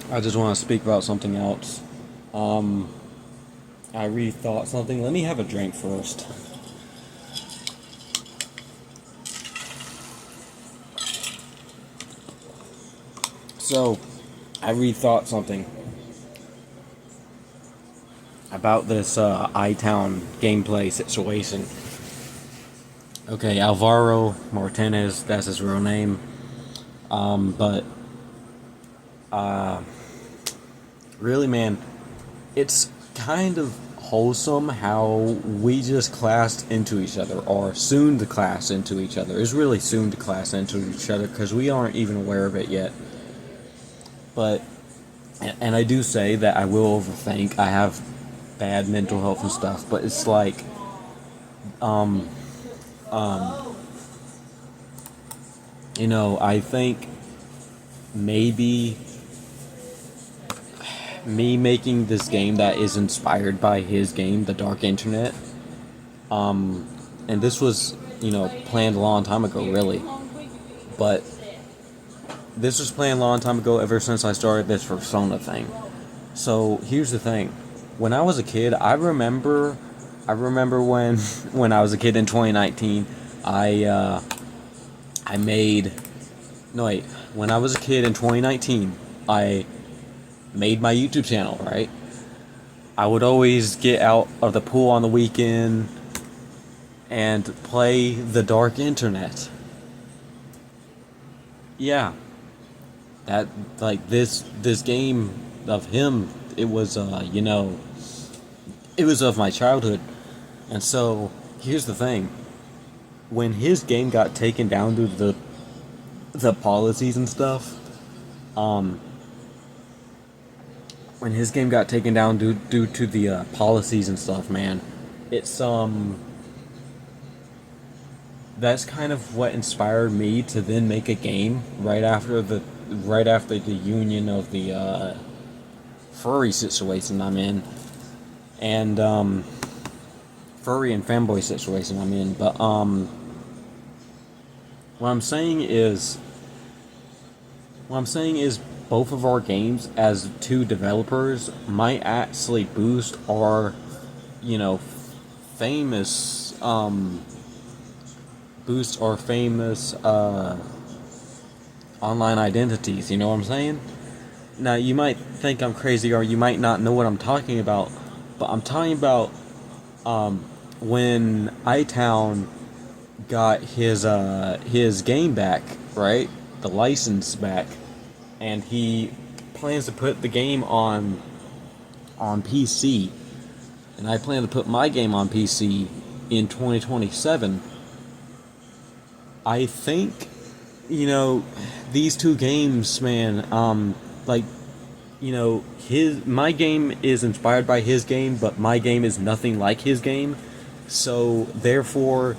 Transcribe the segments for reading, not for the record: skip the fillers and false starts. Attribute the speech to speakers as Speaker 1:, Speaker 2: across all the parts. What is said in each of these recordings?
Speaker 1: I just want to speak about something else. Um, I rethought something. Let me have a drink first. So, I rethought something about this itown gameplay situation. Okay, Alvaro Martinez, that's his real name. But really, man, it's kind of wholesome how we just classed into each other, or soon to class into each other. It's really soon to class into each other because we aren't even aware of it yet. But, and I do say that I will overthink. I have bad mental health and stuff, but it's like, um, I think maybe me making this game that is inspired by his game, The Dark Internet, and this was, planned a long time ago, really. But this was planned a long time ago ever since I started this persona thing. So here's the thing. When I was a kid, I remember when when I was a kid in 2019, I made no wait, when I was a kid in 2019, I made my YouTube channel, right? I would always get out of the pool on the weekend and play The Dark Internet. Yeah, that like this game of him, it was it was of my childhood. And so here's the thing. When his game got taken down due to the policies and stuff, um when his game got taken down due to the policies and stuff, man, it's that's kind of what inspired me to then make a game right after the union of the furry situation I'm in, and furry and fanboy situation I'm in. But what I'm saying is what I'm saying is both of our games as two developers might actually boost our, famous online identities. You know what I'm saying? Now you might think I'm crazy, or you might not know what I'm talking about, but I'm talking about when itown got his game back, right? The license back, and he plans to put the game on PC, and I plan to put my game on PC in 2027. I think, these two games, man, like, his my game is inspired by his game, but my game is nothing like his game. So therefore,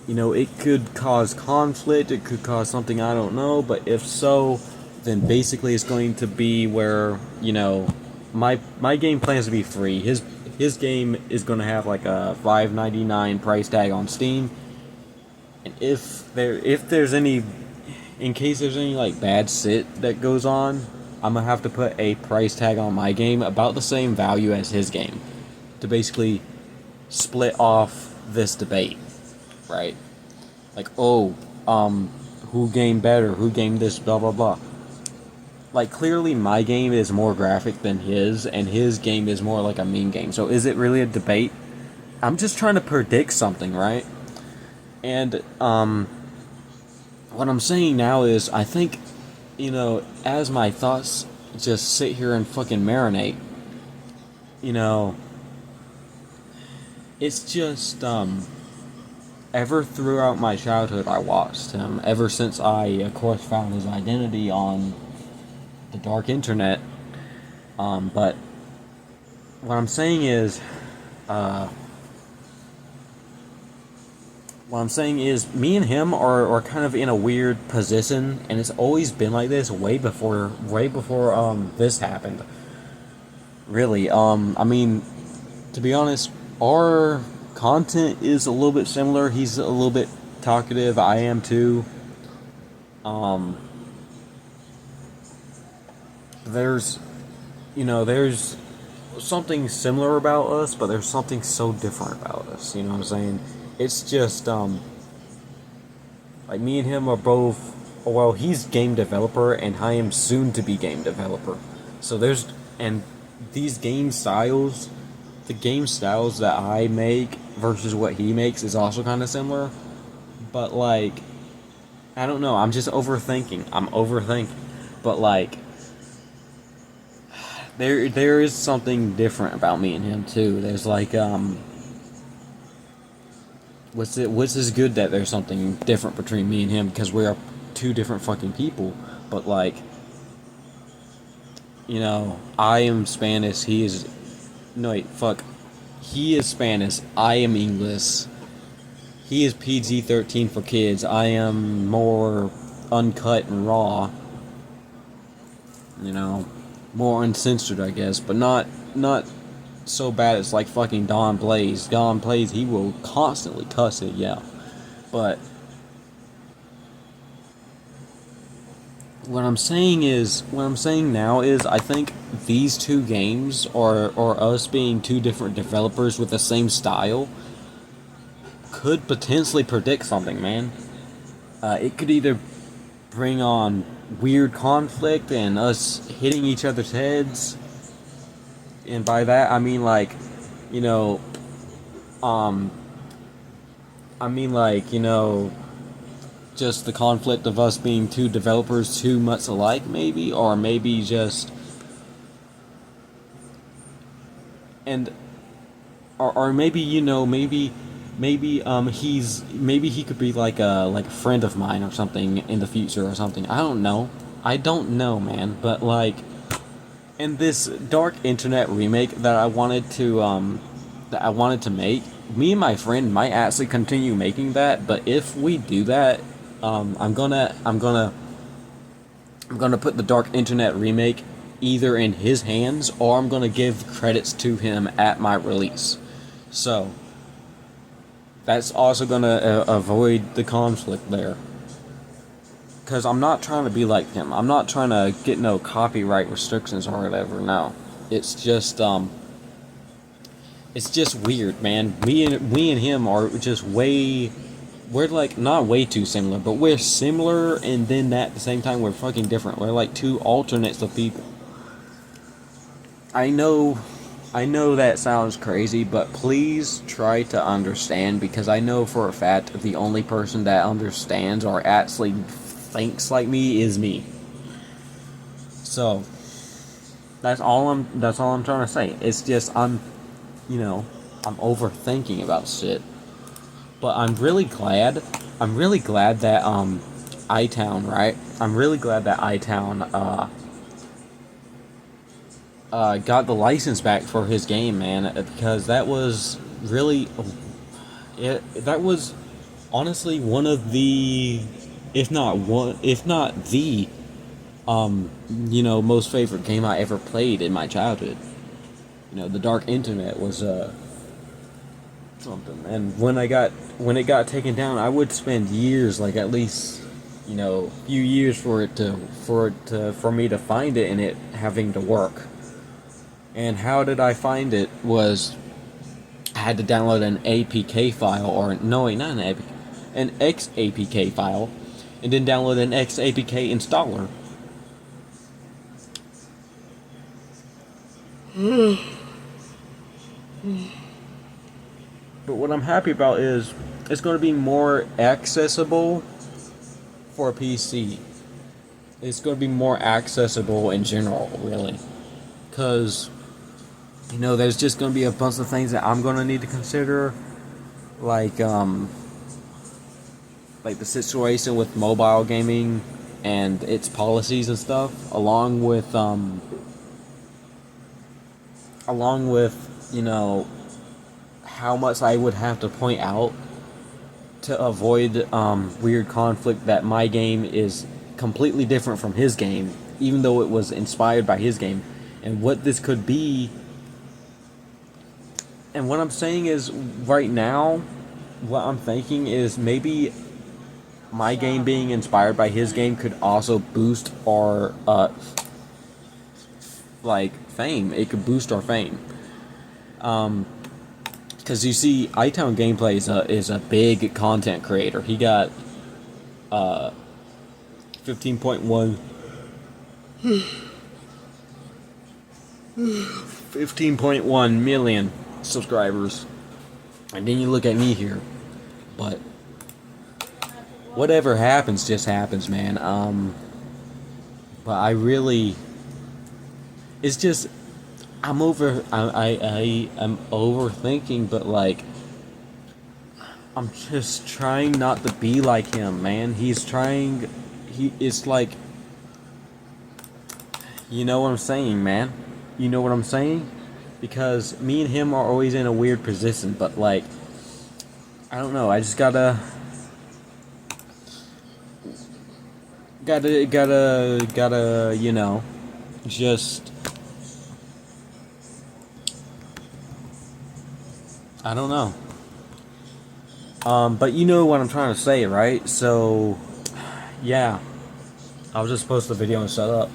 Speaker 1: it could cause conflict. It could cause something I don't know. But if so, then basically it's going to be where my game plans to be free. His game is going to have like a $5.99 price tag on Steam. And if there's any, in case there's any like bad shit that goes on, I'm gonna have to put a price tag on my game about the same value as his game to basically split off this debate, right? Like, oh, who gamed better? Who gamed this? Blah blah blah. Like, clearly my game is more graphic than his, and his game is more like a meme game. So is it really a debate? I'm just trying to predict something, right? And what I'm saying now is, I think, as my thoughts just sit here and fucking marinate, you know, it's just, ever throughout my childhood I watched him, ever since I, of course, found his identity on the dark internet, but what I'm saying is, me and him are kind of in a weird position, and it's always been like this way before this happened. Really, I mean, to be honest, our content is a little bit similar. He's a little bit talkative. I am too. Um, there's, there's something similar about us, but there's something so different about us. You know what I'm saying? It's just like me and him are both. Well, he's game developer, and I am soon to be game developer. So there's and these the game styles that I make versus what he makes is also kind of similar. But like, I don't know. I'm just overthinking. I'm overthinking. But like, there is something different about me and him too. There's like what's this good that there's something different between me and him because we are two different fucking people. But like, I am Spanish. He is no wait fuck. He is Spanish. I am English. He is PG-13 for kids. I am more uncut and raw. More uncensored, I guess, but not so bad it's like fucking Don Blaze. Don Blaze, he will constantly cuss it, yeah. But what I'm saying now is I think these two games or us being two different developers with the same style could potentially predict something, man. It could either bring on weird conflict and us hitting each other's heads, and by that I mean like, you know, um, just the conflict of us being two developers too much alike, maybe, or maybe just, and, or maybe maybe he could be like a friend of mine or something in the future or something. I don't know, man. But like, in this dark internet remake that I wanted to make, me and my friend might actually continue making that. But if we do that, I'm gonna put the dark internet remake either in his hands or I'm gonna give credits to him at my release. So that's also gonna avoid the conflict there. Because I'm not trying to be like him. I'm not trying to get no copyright restrictions or whatever. No, it's just weird, man. We and him are just we're like not way too similar, but we're similar, and then at the same time we're fucking different. We're like two alternates of people. I know that sounds crazy, but please try to understand, because I know for a fact the only person that understands or actually thinks like me is me. So that's all I'm trying to say. It's just I'm overthinking about shit. But I'm really glad that itown, right? I'm really glad that itown got the license back for his game, man, because that was really, that was honestly one of the, if not the, most favorite game I ever played in my childhood. The dark internet was something, and when it got taken down, I would spend years, like at least few years for me to find it and it having to work. And how did I find it was I had to download an APK file, or no, wait, not an APK, an XAPK file, and then download an XAPK installer. But what I'm happy about is it's going to be more accessible for a PC. It's going to be more accessible in general, really. Because there's just going to be a bunch of things that I'm going to need to consider, like the situation with mobile gaming and its policies and stuff, along with how much I would have to point out to avoid weird conflict that my game is completely different from his game, even though it was inspired by his game, and what this could be. And what I'm saying is, right now, what I'm thinking is maybe my game being inspired by his game could also boost our like fame. It could boost our fame. Because you see, itown gameplay is a big content creator. He got 15.1 15.1 million subscribers. And then you look at me here. But whatever happens just happens, man. But I really, it's just I'm I'm overthinking, but like I'm just trying not to be like him, man. It's like, you know what I'm saying, man? You know what I'm saying? Because me and him are always in a weird position, but like, I don't know, I just gotta, you know, just, I don't know. But you know what I'm trying to say, right? So, yeah. I was just supposed to video and shut up.